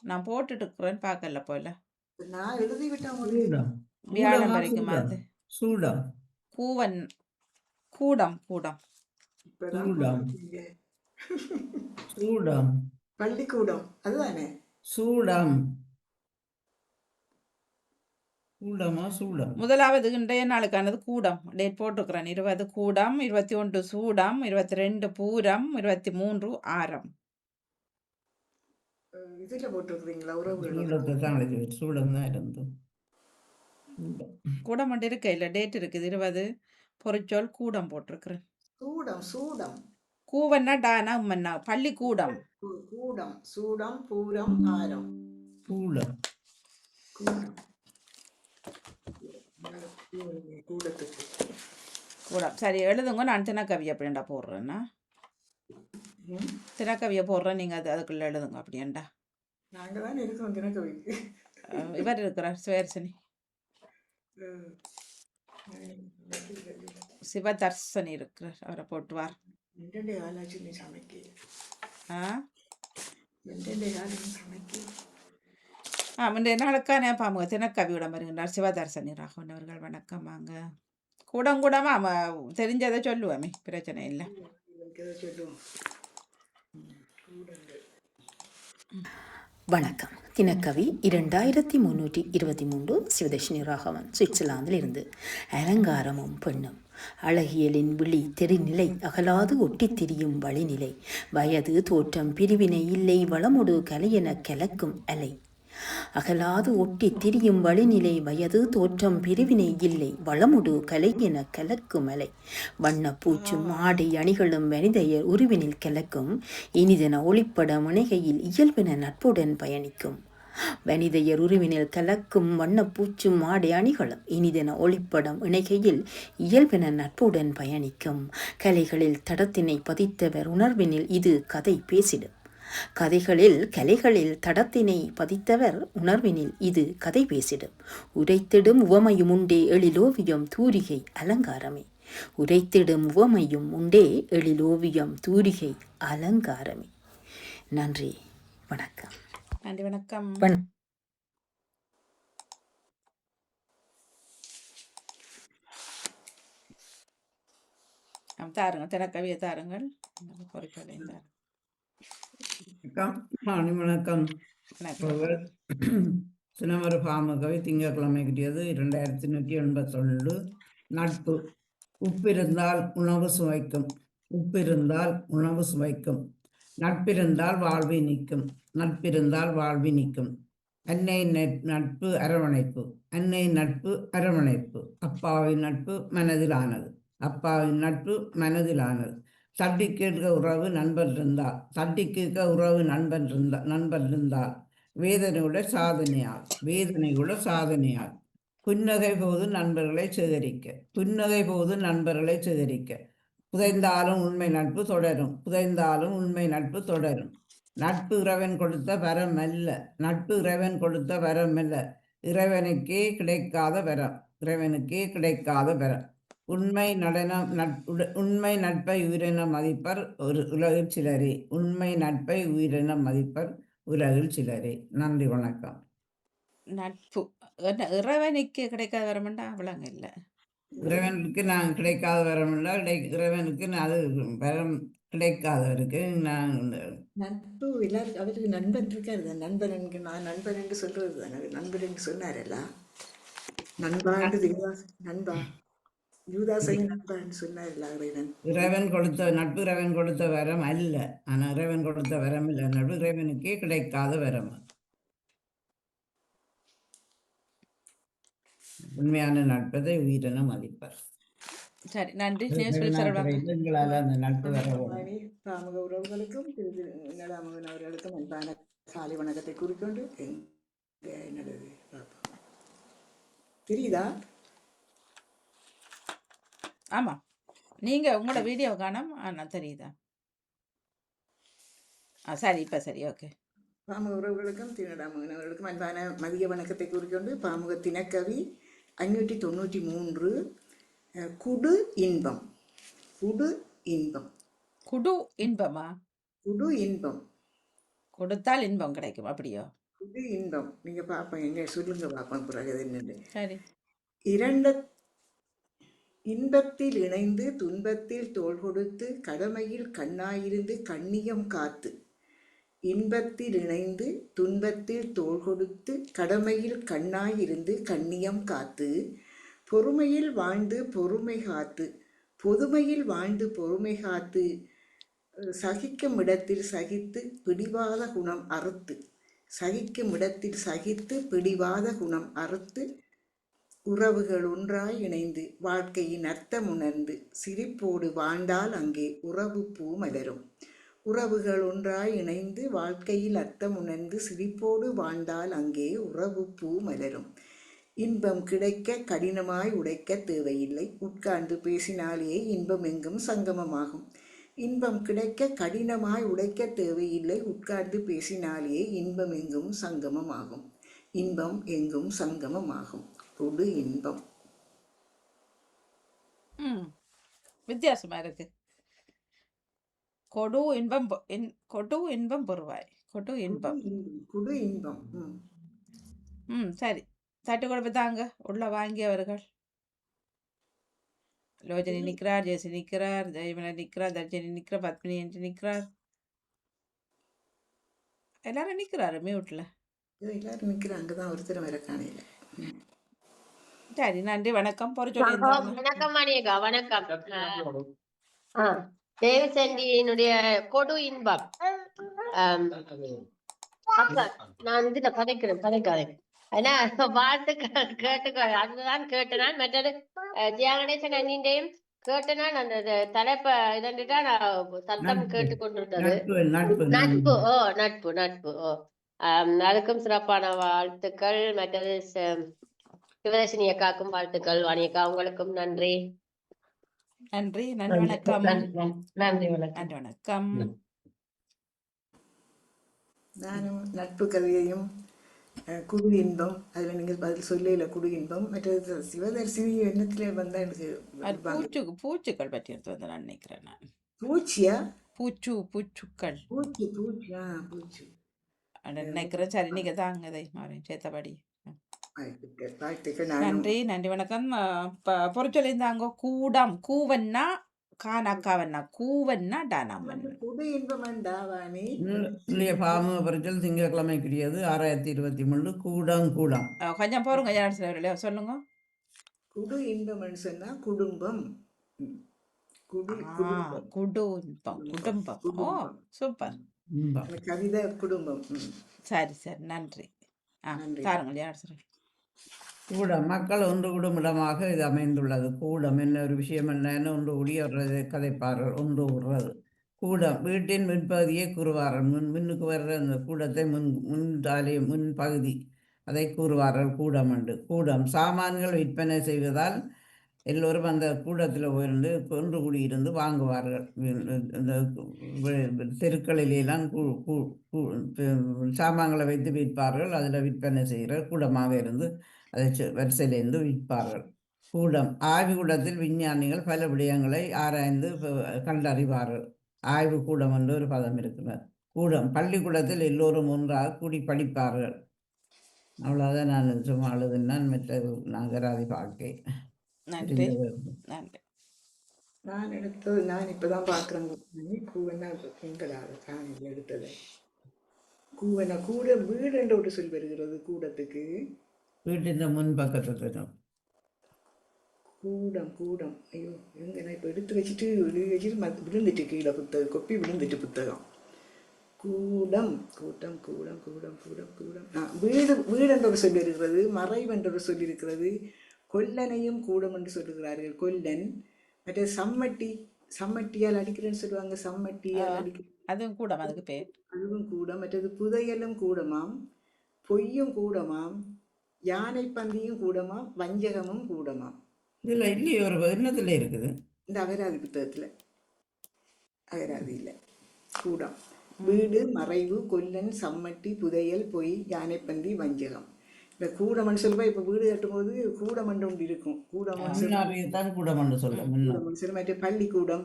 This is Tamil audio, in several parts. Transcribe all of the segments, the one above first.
நான் போட்டுட்டு இருக்கிறேன்னு பார்க்கல போல. நான் எழுதி விட்டேன் உங்களுக்கு. சூடம் வியாழன் கூடமா வரைக்கும் சூடம் அது. சூடம் கூவன் கூடம் இப்பதான் சூடம் போட்டிருக்கீங்க. சூடம் பள்ளிக்கூடம் அதுதானே. சூடம் கூடமா சூடம். முதலாவது இன்றைய நாளுக்கானது கூடம். டேட் போட்டுக்கிறேன். 20 கூடம், 21 சூடம், 22 பூரம், 23 ஆரம். இதுல போட்டிருக்கிறீங்களா உறவுகள்? சூடத்தை தான் எழுதி சூடம் தான் இருந்தது. கூடம் மட்டும் இருக்க இல்லை, டேட் இருக்குது 20. பொறிச்சொல் கூடம் போட்டிருக்கிறேன். சூடம் சூடம் கூவன்னா டானா உம்மன்னா பள்ளி கூடம். கூடம் சூடம் பூரம் ஆரம். சூடம் கூடம் கூடத்துக்கு கூடம் சரி எழுதுங்க. நான் தினக்கவி அப்படின்டா போடுறேன்னா, தினக்கவியை போடுறேன். நீங்கள் அதுக்குள்ளே எழுதுங்க அப்படின்டா. நாங்கள் தான் இருக்கோம் தினக்கவிக்கு. இவர் இருக்கிறார் சுயர்சனி, சிவதர்சனி இருக்கிறார், அவரை போட்டுவார். 2 காலாச்சு நீ சமைக்க. ஆ 2 காலம் சமைக்க. முந்தைய நாளுக்கான பாமுக தினக்கவியோட வருகின்றார் சிவதர்சனி ராகவன் அவர்கள். வணக்கம். வாங்க. கூடமா தெரிஞ்சதை சொல்லுவோமே, பிரச்சனை இல்லை. வணக்கம். தினக்கவி 2323 சிவதர்ஷினி ராகவன், சுவிட்சர்லாந்தில் இருந்து. அலங்காரமும் பெண்ணும் அழகியலின் விழி தெரிநிலை அகலாது ஒட்டித் திரியும் வழிநிலை வயது தோற்றம் பிரிவினை இல்லை வளமொடு கலையென கலக்கும் அலை அகலாது ஒட்டி திரியும் வழிநிலை வயது தோற்றம் பிரிவினை இல்லை வளமுடு கலை என கலக்கும் அலை வண்ண பூச்சும் ஆடை அணிகளும் வனிதையர் உருவினில் கலக்கும் இனிதென ஒளிப்பட முனைகையில் இயல்பென நட்புடன் பயணிக்கும் வனிதையர் உருவினில் கலக்கும் வண்ணப்பூச்சும் ஆடை அணிகளும் இனிதென ஒளிப்படம் இணைகையில் இயல்பென நட்புடன் பயணிக்கும் கலைகளில் தடத்தினை பதித்தவர் உணர்வினில் இது கதை பேசிடும் கலைகளில் தடத்தினை பதித்தவர் உணர்வினில் இது கதை பேசிடும் உரைத்திடும் உவமையும் உண்டே எழிலோவியம் தூரிகை அலங்காரமே உரைத்திடும் உவமையும் உண்டே எழிலோவியம் தூரிகை அலங்காரமே. நன்றி, வணக்கம். நன்றி, வணக்கம். தாருங்க, தினக்கவியை தாருங்கள். வணக்கம். சினமர பாமகவை திங்கட்கிழமை கிட்டியது 2187. நட்பு. உப்பிருந்தால் உணவு சுவைக்கும், உப்பிருந்தால் உணவு சுவைக்கும், நட்பிருந்தால் வாழ்வி நிற்கும், நட்பிருந்தால் வாழ்வி நிற்கும். அன்னை நட்பு அரவணைப்பு, அன்னை நட்பு அரவணைப்பு. அப்பாவின் நட்பு மனதிலானது, அப்பாவின் நட்பு மனதிலானது. தட்டி கேட்க உறவு நண்பன் இருந்தால், தட்டி கேட்க உறவு நண்பன் இருந்தால் வேதனையோட சாதனையால், வேதனையோட சாதனையால். புன்னகை போது நண்பர்களை சேகரிக்க, புன்னகை போது நண்பர்களை சேகரிக்க. புதைந்தாலும் உண்மை நட்பு தொடரும், புதைந்தாலும் உண்மை நட்பு தொடரும். நட்பு இறைவன் கொடுத்த வரம் அல்ல, நட்பு இறைவன் கொடுத்த வரம் அல்ல, இறைவனுக்கே கிடைக்காத வரம், இறைவனுக்கே கிடைக்காத வரம். உண்மை உண்மை நட்பை உயிரின மதிப்பர் ஒரு உலகில் சிலரே, உண்மை நட்பை உயிரின மதிப்பர் உலகில் சிலரே. நன்றி, வணக்கம். நட்பு இறைவனுக்கு கிடைக்காத வரமெண்டா அவ்வளோங்க இல்லை, இறைவனுக்கு நான் கிடைக்காத வரமெண்டா இறைவனுக்கு அது வரம் கிடைக்காதவருக்கு நான் நட்பு எல்லாருக்கும் அவருக்கு நண்பன் இருக்காரு. நண்பன் நான் நண்பன் என்று சொல்றது தானே, நண்பன் என்று சொன்னாரல்ல. நண்பா நண்பா யூதாசையும் நண்பன் சொன்னார்ல இறைவன். இறைவன் கொடுத்த நட்பு இறைவன் கொடுத்த வரம் அல்ல, ஆனால் இறைவன் கொடுத்த வரம் இல்லை, நட்பு இறைவனுக்கே கிடைக்காத வரம். உண்மையான நட்பதை உயிரின மதிப்பர். சரி, நன்றி. எங்களால் அந்த நட்பு வர பாமுக உறவுகளுக்கும் நடாமகன் அவர்களுக்கும் அன்பான காலை வணக்கத்தை கூறிக்கொண்டு என்னது தெரியுதா? ஆமாம், நீங்கள் உங்களோட வீடியோ காணும். ஆனால் தெரியுதா? சரி, இப்போ சரி, ஓகே. பாமுக உறவுகளுக்கும் திருநடாமகன் அவர்களுக்கும் அன்பான மதிய வணக்கத்தை கூறிக்கொண்டு பாமுக தினக்கவி 593 குடு இன்பம். குடு இன்பம். குடு இன்பமா? குடு இன்பம். கொடுத்தால் இன்பம் கிடைக்கும், அப்படியோ? இது இன்பம். நீங்க பார்ப்போம், எங்க சொல்லுங்க பார்ப்போம் பிறகு அது என்னன்னு. சரி. இரண்டு இன்பத்தில் இணைந்து துன்பத்தில் தோள் கொடுத்து கடமையில் கண்ணாயிருந்து கண்ணியம் காத்து. இன்பத்தில் இணைந்து துன்பத்தில் தோள் கொடுத்து கடமையில் கண்ணாயிருந்து கண்ணியம் காத்து. பொறுமையில் வாழ்ந்து பொறுமை காத்து பொதுமையில் வாழ்ந்து பொறுமை காத்து. சகிக்கும் இடத்தில் சகித்து பிடிவாத குணம் அறுத்து. சகிக்கும் இடத்தில் சகித்து பிடிவாத குணம் அறுத்து. உறவுகள் ஒன்றாய் இணைந்து வாழ்க்கையின் அர்த்தம் உணர்ந்து சிரிப்போடு வாழ்ந்தால் அங்கே உறவு பூ மலரும். உறவுகள் ஒன்றாய் இணைந்து வாழ்க்கையில் அர்த்தம் உணர்ந்து சிரிப்போடு வாழ்ந்தால் அங்கே உறவு பூ மலரும். இன்பம் கிடைக்க கடினமாய் உடைக்க தேவையில்லை, உட்கார்ந்து பேசினாலே இன்பம் எங்கும் சங்கமமாகும். இன்பம் கிடைக்க கடினமாய் உடைக்க தேவையில்லை, உட்கார்ந்து பேசினாலே இன்பம் எங்கும் சங்கமமாகும். இன்பம் எங்கும் சங்கமமாகும். கொடு இன்பம். ம் வித்தியாசமா இருக்கு. கொடு இன்பம் கொடு இன்பம் பொறுவாய். கொடு இன்பம். கொடு இன்பம். சரி. தட்டு கொடுப்பு தாங்க. உள்ள வாங்கியவர்கள் லோஜனி நிற்கிறார், ஜெயசி நிற்கிறார், ஜெயமலா நிற்கிறார், தர்ஜனி நிற்கிறார், பத்மினி என்று நிற்கிறார். எல்லாரும் நிற்கிறாரு மியூட்ல. எல்லாரும் நிற்கிறாங்க. அங்கதான் ஒருத்தர் வர காணையில. சரி, நன்றி, வணக்கம். பொறு சொல்லி வணக்கம் மணியக்கா, வணக்கம். தேவசண்டியினுடைய கொடு இன்பம். நான் இதுல கதைக்கிறேன். ஏன்னா வாழ்த்துக்கள் கேட்டுக்கோ, அதுதான் கேட்டனான். மற்றது ஜெயகணேசன் அண்ணின்டையும் கேட்டனான். அந்த தலைப்ப இதன்ட்டுதான் சத்தம் கேட்டுக்கொண்டிருந்தது. நட்பு. நட்பு. அதுக்கும் சிறப்பான வாழ்த்துக்கள். மற்றது சிவதர்ஷினி அக்காக்கும் வாழ்த்துக்கள். வாணியக்கா உங்களுக்கும் நன்றி. நன்றி, வணக்கம். நன்றி, வணக்கம். நானும் நட்பு கதையையும் குடு இன்பம், அதுல நீங்க பதில் சொல்லல. குடு இன்பம். மற்றது சிவதர்சினி எண்ணத்துல வந்தா எனக்கு பூச்சுக்கள் பற்றி எடுத்து வந்து நான் நினைக்கிறேன். நான் பூச்சியா? பூச்சுக்கள் பூச்சி நினைக்கிறேன். சரி, நீங்க தாங்க இதை மாறி சேத்தபடி. வாழ்த்துக்கள். நன்றி, வணக்கம். பொறுச்சொல்லியிருந்தாங்க. கூடம் கூவன்னா கானாக்காவன்னா கூவன்னா டானாமன். குடு இன்பம் டாவானி இல்லையா பாம பரிச்சல் திங்கட்கிழமைக்குரியது 6023 கூடம். கொஞ்சம் போருங்க சொல்லுங்க. குடு இன்பம் சொன்னா குடும்பம். குடும்பம். ஓ சூப்பர். கவிதை குடும்பம். சரி, நன்றி. தாருங்க. கூடம் மக்கள் ஒன்று கூடும் இடமாக இது அமைந்துள்ளது. கூடம் என்ன ஒரு விஷயம் என்னன்னு ஒன்று கூடியவர்றது கதைப்பார்கள். ஒன்று கூடுறது கூடம். வீட்டின் முன்பகுதியை கூறுவார்கள். முன்னுக்கு வர்ற அந்த கூடத்தை முன் பகுதி அதை கூறுவார்கள் கூடம் என்று. கூடம் சாமான்கள் விற்பனை செய்வதால் எல்லோரும் அந்த கூடத்தில் போயிருந்து ஒன்று கூடியிருந்து வாங்குவார்கள். இந்த தெருக்களிலாம் சாமான்களை வைத்து விற்பார்கள். அதில் விற்பனை செய்கிற கூடமாக இருந்து அதை வரிசையிலிருந்து விற்பார்கள். கூடம். ஆய்வு கூடத்தில் விஞ்ஞானிகள் பல விடயங்களை ஆராய்ந்து கண்டறிவார்கள். ஆய்வு கூடம் என்று ஒரு பதம் இருக்கிறது. கூடம். பள்ளிக்கூடத்தில் எல்லோரும் ஒன்றாக கூடி படிப்பார்கள். அவ்வளோதான். நான் சும்மா அழுதுனான். மற்ற நகராதி பார்க்கை. நன்றி. நான் எடுத்தது நான் இப்பதான் பாக்குறேன். கூவனா எங்களால் காணியில் எடுத்தது. கூவனா கூட வீடு என்ற ஒரு சொல் வருகிறது கூடத்துக்கு. வீட்டின் முன் பக்கத்து கூடம். ஐயோ எங்க நான் இப்ப எடுத்து வச்சுட்டு விழுந்துட்டு கீழே புத்தகம் கொப்பி விழுந்துட்டு புத்தகம். கூடம். வீடு என்ற ஒரு சொல் இருக்கிறது. மறைவு என்ற ஒரு சொல் இருக்கிறது. கொல்லனையும் கூடம் என்று சொல்லுகிறார்கள். கொல்லன். மற்ற சம்மட்டியால் அடிக்கிறேன்னு சொல்லுவாங்க. சம்மட்டியால் அடிக்க அதுவும் கூடம். அதுக்கு பேர் அதுவும் கூடம். மற்றது புதையலும் கூடமாம். பொய்யும் கூடமாம். யானை பந்தியும் கூடமாம். வஞ்சகமும் கூடமாம். இதுல இல்லையே ஒரு எண்ணத்துல இருக்குது. இந்த அகராதி புத்தகத்துல அகராதி இல்லை. கூடம். வீடு, மறைவு, கொல்லன், சம்மட்டி, புதையல், பொய், யானைப்பந்தி, வஞ்சகம். இப்போ கூடமன்னு சொல்லுவா. இப்போ வீடு கட்டும்போது கூடமண்டு ஒன்று இருக்கும். கூடமன்னு சொல்ல மற்ற பள்ளிக்கூடம்,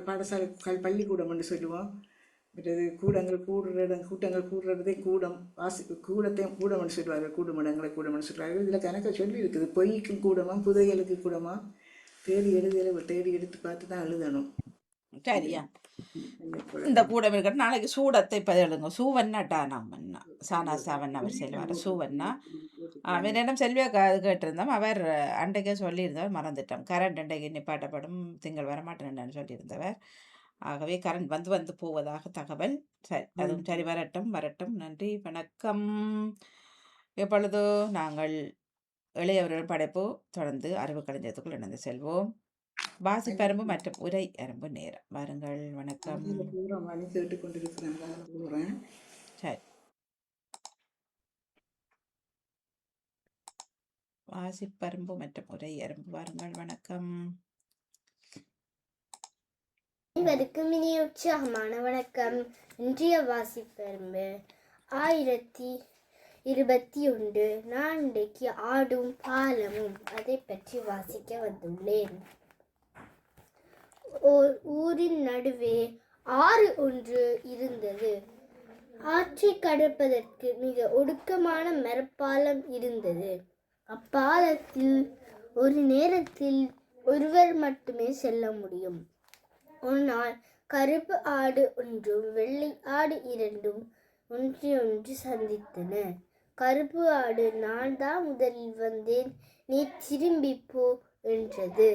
பாடசாலை பள்ளிக்கூடம்னு சொல்லுவோம். மற்றது கூட்டங்கள் கூடுற இடத்தை கூடம் கூடத்தையும் கூடம்னு சொல்லுவார்கள். கூடுமிடங்களை கூடம்னு சொல்கிறார்கள். இதில் கணக்கை சொல்லி இருக்குது. பொய்க்கும் கூடமா புதையலுக்கு கூடமா தேடி எடுத்து பார்த்து தான் எழுதணும். சரியா இந்த கூடம் இருக்கட்டும். நாளைக்கு சூடத்தை இப்போ எழுதுங்க. சூவன்னாட்டா நம்மன்னா சானா சாவன் அவர் செல்வார். சூவன்னா அவரிடம் செல்வியா கேட்டிருந்தோம். அவர் அன்றைக்கே சொல்லியிருந்தவர், மறந்துட்டோம். கரண்ட் அன்றைக்கு நிப்பாட்டப்படும், திங்கள் வரமாட்டேன்னு சொல்லியிருந்தவர். ஆகவே கரண்ட் வந்து போவதாக தகவல். சரி, அதுவும் சரி, வரட்டும். நன்றி, வணக்கம். எப்பொழுது நாங்கள் இளையவர்கள் படைப்பு தொடர்ந்து அறிவு களஞ்சியத்துக்குள் இணைந்து செல்வோம். வாசிப்பரம்பு மற்றும் உரை அரம்பு நேரம். வாருங்கள். வணக்கம். மணி கேட்டுக்கொண்டிருக்கிறேன். சரி, வாசிப்பரம்பு மற்றும் உரை அரம்பு. வாருங்கள். வணக்கம். அனைவருக்கும் இனிய உற்சாகமான வணக்கம். இன்றைய வாசிப்பெரும்பு 1021. நான் இன்றைக்கு ஆடும் பாலமும் அதை பற்றி வாசிக்க வந்துள்ளேன். ஓர் ஊரின் நடுவே ஆறு ஒன்று இருந்தது. ஆற்றை கடப்பதற்கு மிக ஒடுக்கமான மரப்பாலம் இருந்தது. அப்பாலத்தில் ஒரு நேரத்தில் ஒருவர் மட்டுமே செல்ல முடியும். ஒரு நாள் கருப்பு ஆடு ஒன்றும் வெள்ளை ஆடு இரண்டும் ஒன்று சந்தித்தன. கருப்பு ஆடு, நான் தான் முதலில் வந்தேன், நீ திரும்பி போ என்றது.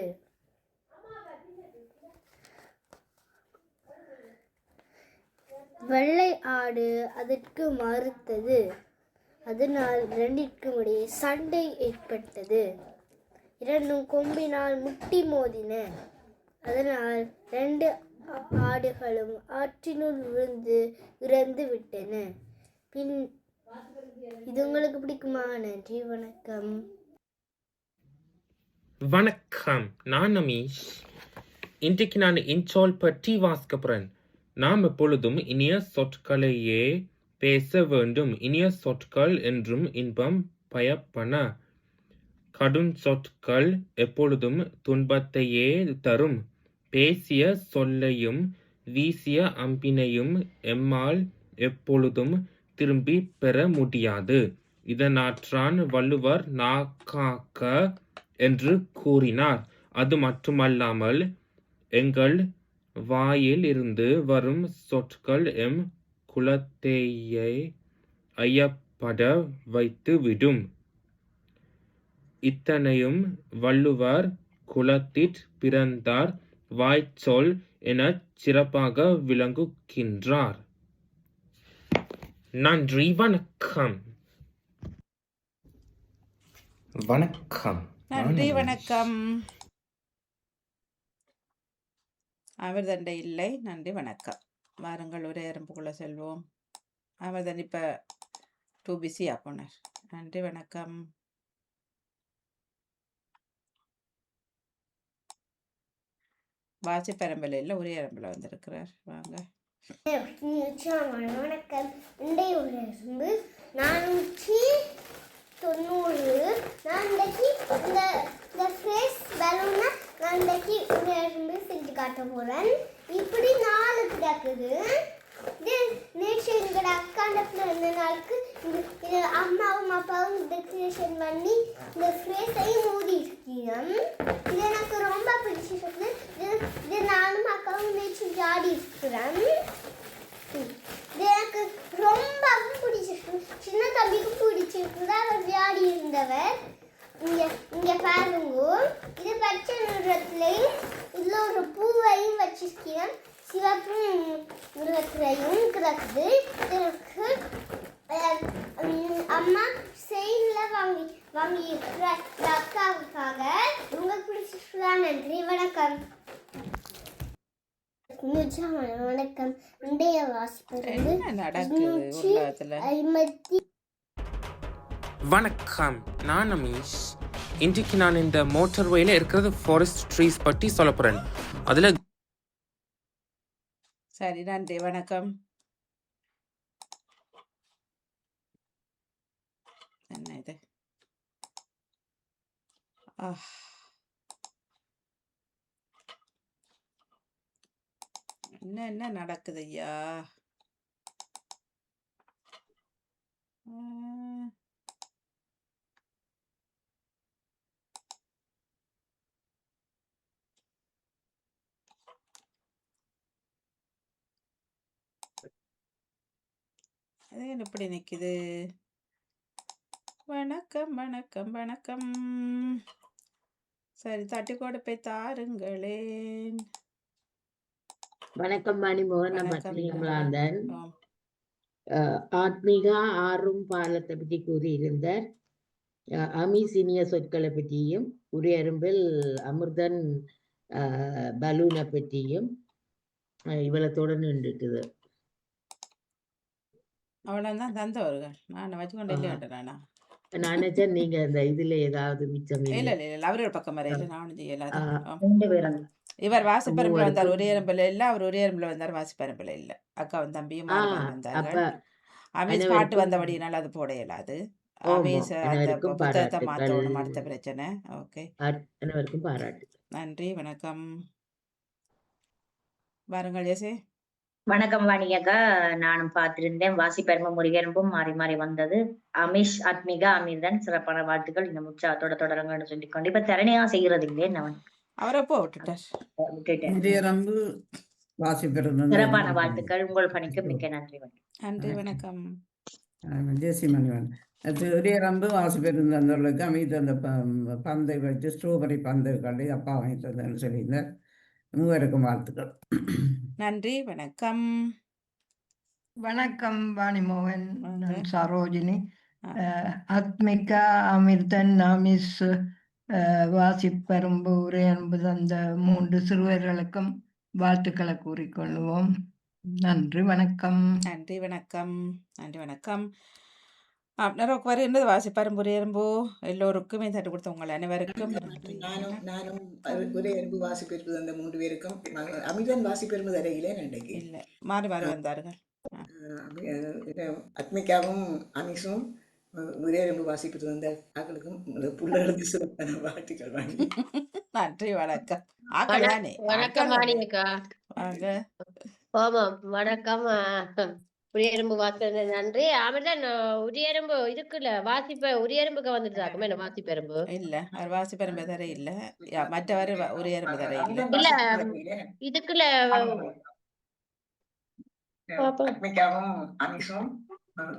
வெள்ளை ஆடு அதற்கு மறுத்தது. அதனால் இரண்டிற்கும் இடையே சண்டை ஏற்பட்டது. இரண்டும் கொம்பினால் முட்டி மோதின. அதனால் 2 ஆடுகளும் ஆற்றினுள் விழுந்து இறந்து விட்டன. பின் இது உங்களுக்கு பிடிக்குமா? நன்றி, வணக்கம். வணக்கம், நான் நமீஷ். இன்றைக்கு நான் இன்சொல் பற்றி வாசிக்க போறேன். நாம் எப்பொழுதும் இனிய சொற்களையே பேச வேண்டும். இனிய சொற்கள் என்றும் இன்பம் பயப்பன. கடும் சொற்கள் எப்பொழுதும் துன்பத்தையே தரும். பேசிய சொல்லையும் வீசிய அம்பினையும் எம்மால் எப்பொழுதும் திரும்பி பெற முடியாது. இதனாற்றான் வள்ளுவர் நாக்காக்க என்று கூறினார். அது மட்டுமல்லாமல் எங்கள் வாயில் இருந்து வரும் சொற்கள் எம் குலத்தையே ஐயப்பட வைத்துவிடும். இத்தனையும் வள்ளுவர் குலத்திற் பிறந்தார் வாய்ச்சொல் எனச் சிறப்பாக விளங்குகின்றார். நன்றி, வணக்கம். நன்றி, வணக்கம். அவர் தண்டை இல்லை. நன்றி, வணக்கம். வாருங்கள், ஒரே எறும்புக்குள்ள செல்வோம். அவர் தான் இப்போ 2 பிஸியாக போனார். நன்றி, வணக்கம். வாசிப்பரம்பில் இல்லை, ஒரே எறும்பில் வந்திருக்கிறார். வாங்க. வணக்கம். இன்றைய ஒரு எறும்பு 490. நான் இன்றைக்கு இந்த ஃபேஸ் பலூனை நான் இன்றைக்கு ஒரு எறும்பு செஞ்சு காட்ட போகிறேன். இப்படி 4 கிடக்குது. நேற்று எங்களோட அக்காண்ட பிறந்த நாளுக்கு இது அம்மாவும் அப்பாவும் டெக்கரேஷன் பண்ணி இந்த ஃபேஸையும் மூடி இருக்கீங்க. இது எனக்கு ரொம்ப பிடிச்சிருக்கு. இது நானும் அக்காவும் நேற்று விளையாடி இருக்கிறேன். இது எனக்கு ரொம்ப பிடிச்சிருக்கு. சின்ன தம்பிக்கும் பிடிச்சிருக்கு. அவர் விளையாடி இருந்தவர். இங்க பாருங்க, இது பச்சை நிறத்துலையும் இதுல ஒரு பூவையும் வச்சிருக்கேன். சிவப்பு நிறத்துலையும் கிடக்குது. எனக்கு அம்மா செயல வாங்கி அக்காவுக்காக. உங்களுக்கு பிடிச்சிருக்கா? நன்றி, வணக்கம். வணக்கம். இன்றைய வாசிப்பது வணக்கம், நான் நமீஷ். இன்றைக்கு நான் இந்த மோட்டர்வேல இருக்கிறது ஃபாரஸ்ட் ட்ரீஸ் பற்றி சொல்ல போறேன். அதுல சரி, நன்றி, வணக்கம். என்ன இது? என்ன நடக்குது ஐயா? அஹ், அது என்ன இப்படி நிக்குது? வணக்கம் வணக்கம் வணக்கம். சரி, தட்டி கொடுப்பை தாருங்களேன். வணக்கம் மணிமோகன், நான் வணக்கம் பத்மினி தாருங்கள். அமலாந்தன். ஆம். ஆத்மீகா ஆறும் பாலத்தை பற்றி கூறியிருந்தார். அமீஸ் இனிய சொற்களை பற்றியும், உரையரும்பில் அமிர்தன் பலூனை பற்றியும் இவ்வளத்தோட நின்றுட்டுது. அவ்வளவுதான் தந்தவர்கள். நான் வச்சுக்கொண்டு இல்லையாண்டா. நான் நினைச்சேன் நீங்க இந்த இதுல ஏதாவது மிச்சம் இல்ல இல்லை. இல்ல இல்ல அவரோட பக்கம் வரையில நானும் செய்யலாது. ஆம். 2 பேரும் இவர் வாசிப்பரம்புல வந்தார், மூவருக்கும் ஒரே எறும்புல இல்ல. அவர் ஒரே எறும்புல வந்தார், வாசிப்பரம்புல இல்ல. அக்காவும் தம்பியும் மாறி அப்ப வந்தார்கள். அமீஸ் பாட்டு அனைவருக்கும் வந்தபடினால அது போட இயலாது. ஓமோ அமீஸ் அந்த அனைவருக்கும் புத்தகத்தை பாராட்டுக்கள். மாற்றணும், அடுத்த பிரச்சனை. ஓகே, அனைவருக்கும் பாராட்டு. நன்றி, வணக்கம். வாருங்கள் ஜெசி. வணக்கம் வாணியக்கா, நானும் பார்த்திருந்தேன். வாசிப்பெருமை முருகெரும்பும் மாறி மாறி வந்தது. அமிஷ் ஆத்மிகா அமிர்தன் சிறப்பான வாழ்த்துக்கள். இந்த உற்சாகத்தோட தொடருங்கன்னு சொல்லிக்கொண்டு இப்ப தரணியா செய்யறது இல்லையே, நான் அவரை போ விட்டுட்டார். விட்டுட்டேன். இறையரம்பு வாசிப்பிருந்தது சிறப்பான வாழ்த்துக்கள். உங்கள் பணிக்கு மிக்க நன்றி. நன்றி, வணக்கம். ஜெசி மணிவன். அது இறையரம்பு வாசிப்பிருந்தவர்களுக்கு அமைத்து அந்த பந்தை வச்சு ஸ்ட்ராபெரி பந்தை கண்டு அப்பா வாங்கி தந்தேன்னு சொல்லியிருந்தார். மூவருக்கும் வாழ்த்துக்கள். நன்றி, வணக்கம். வணக்கம் வாணிமோகன், வாங்க. நான் சரோஜினி. ஆ. ஆத்மிகா அமிர்தன் அமிஸ் வாசிப்பெரும்பு உரையன்பு தந்த 3 சிறுவர்களுக்கும் வாழ்த்துக்களை கூறிக்கொள்வோம். நன்றி, வணக்கம். நன்றி, வணக்கம். நன்றி, வணக்கம். நிறைய வருகின்றது வாசிப்பரம்புரையம்போ எல்லோருக்குமே தட்டு கொடுத்த உங்கள் அனைவருக்கும் நன்றி. நானும் ஒரே எறும்பு வாசிப்பெரும்பு அந்த 3 பேருக்கும். அமிர்தன் வாசிப்பெரும்பு தரையிலே நன்றைக்கு இல்லை, மாறி மாறி வந்தார்கள். அத்மிகாவும் அமிஷும் ஒரே எறும்பு வாசிப்பது வந்த ஆக்களுக்கும் புள்ளகளுக்கு சிறப்பான வாழ்த்துக்கள் வாங்கி. நன்றி, வணக்கம். ஆக்கள் தானே, வணக்கம் ஆக்கள் தானே. வாணியக்கா. வாங்க. ஆமாம், வணக்கம். உரியெறும்பு வாசல் நன்றி. அமிர்தன் உரியெறும்பு இருக்குல்ல, உரியெறும்புக்கு வந்துட்டு என்ன வாசிப்பெரும்பு இல்ல, அவர் வாசிப்பெரும்பு தர இல்ல. மற்றவர் ஒரு எறும்பு தர இல்ல. இல்ல, இதுக்குள்ள பாப்போம். அத்மிகாவும் அமிஷும்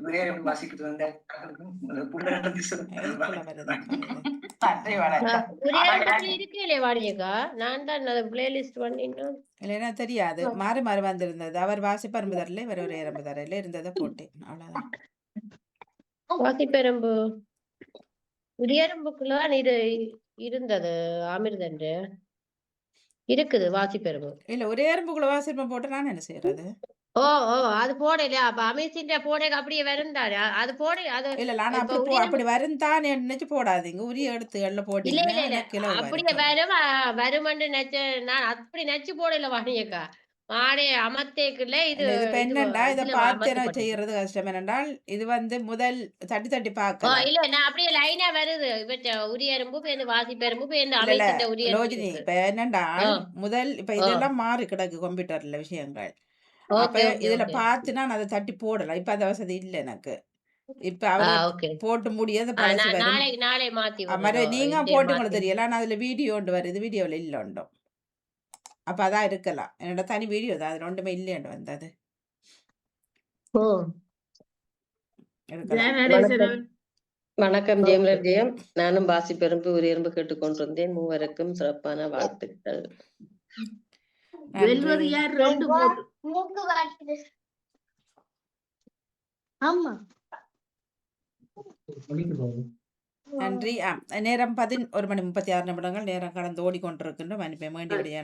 ஒரே எறும்பு வாசிப்பது வந்த ஆக்களுக்கும் புள்ளகளுக்கு சிறப்பான இதுக்குள்ள வருது. வாழ்த்துக்கள். நன்றி, வணக்கம். உரியெறும்புக்குள்ள இருக்கே வாணியக்கா, நான் தான் பிளேலிஸ்ட் பண்ணிட்டோம். இல்லைன்னா தெரியாது, மாறி மாறி வந்திருந்தது. அவர் வாசிப்பெரும்பு தரல, இவர் ஒரு எறும்பு தரையில இருந்ததை போட்டேன், அவ்வளவுதான். வாசிப்பெரும்பு உரியெறும்புக்குள்ள இது இருந்தது. அமிர்தன் இருக்குது வாசிப்பெரும்பு. இல்ல, ஒரே எறும்புக்குள்ள வாசிப்பெரும்பு போட்டு நான் என்ன செய்யறது? ஓ ஓ அது போடலையா? அப்ப அமேசின் போட அப்படியே வருந்தாரு. அது போட அது இல்ல, நான் இப்ப அப்படி அப்படி வருந்தான் நினைச்சு போடாதீங்க. உரிய எடுத்துகள்ல இல்ல போட்டீங்கன்னா இல்ல இல்ல எனக்கு கிலோ அப்படியே வரும். வருமன்னு நெச்ச. நான் அப்படி நச்சு போடல வாணியக்கா. மாடே அமர்த்தேக்குள்ள இது இல்ல, இது இப்ப இது என்னண்டா, இதை இதுல பார்த்து அமர்த்தி எனக்கு போட்டேன். செய்யறது கஷ்டம். என்னென்றால் இது முதல் தட்டி தட்டி ஓ பார்க்கலாம். இல்ல, நான் அப்படியே லைனா வருது. இவற்ற உரியெறும்பு பேருந்து வாசிப்பெரும்பு பேருந்து இல்ல இல்ல அமேசின் உரியெறும்பு லோஜினி, இருக்கு. இப்ப என்னண்டால் இப்ப ஓ இதெல்லாம் மாறி கிடக்கு கம்ப்யூட்டர்ல விஷயங்கள். அப்ப ஓகே ஓகே இதுல ஓகே. பார்த்து நான் அதை தட்டி போடலாம். இப்ப அந்த வசதி இல்ல எனக்கு. இப்ப அவரு ஓகே. போட்டு முடியாது பழசு நான் வரும். நாளை மாத்தி மாதிரி விடுறோம். நீங்க இதே போட்டுங்களை மாத்தி. தெரியல. ஆனா அதுல வீடியோ ஒன்று வருது, வீடியோல இல்ல உண்டும். அப்ப அதான் இருக்கலாம். என்னோட தனி வீடியோ தான், அதுல ஒன்றுமே இல்லையண்டு வந்தது ஓ இருக்கலாம். வணக்கம். வணக்கம் ஜெயமலர் ஜெயம். நானும் வாசிப்பெரும்பு உரியெறும்பு கேட்டுக்கொண்டிருந்தேன். மூவருக்கும் சிறப்பான வாழ்த்துக்கள். வெல்வது நன்றி, யார்? 2 போட்டு மூக்கு வாட்டுது. ஆமா, நன்றி. நேரம் 11:36 நேரம் கடந்து ஓடிக்கொண்டிருக்கின்றோம். அனுப்பி வேண்டிய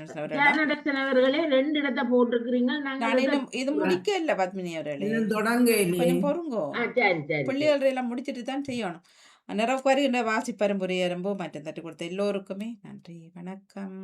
அவர்களே 2 இடத்தை போட்டிருக்கிறீங்க. நான் இன்னும் இது முடிக்க இல்ல பத்மினி அவர்களே, இன்னும் தொடங்க இல்லையே. கொஞ்சம் பொறுங்கோ. சரி சரி. பிள்ளைகள் எல்லாம் முடிச்சிட்டு தான் செய்யணும். நிறைய வருகின்ற வாசிப்பரம்புரை எறும்பு மற்றும் தட்டி கொடுத்த எல்லோருக்குமே நன்றி, வணக்கம்.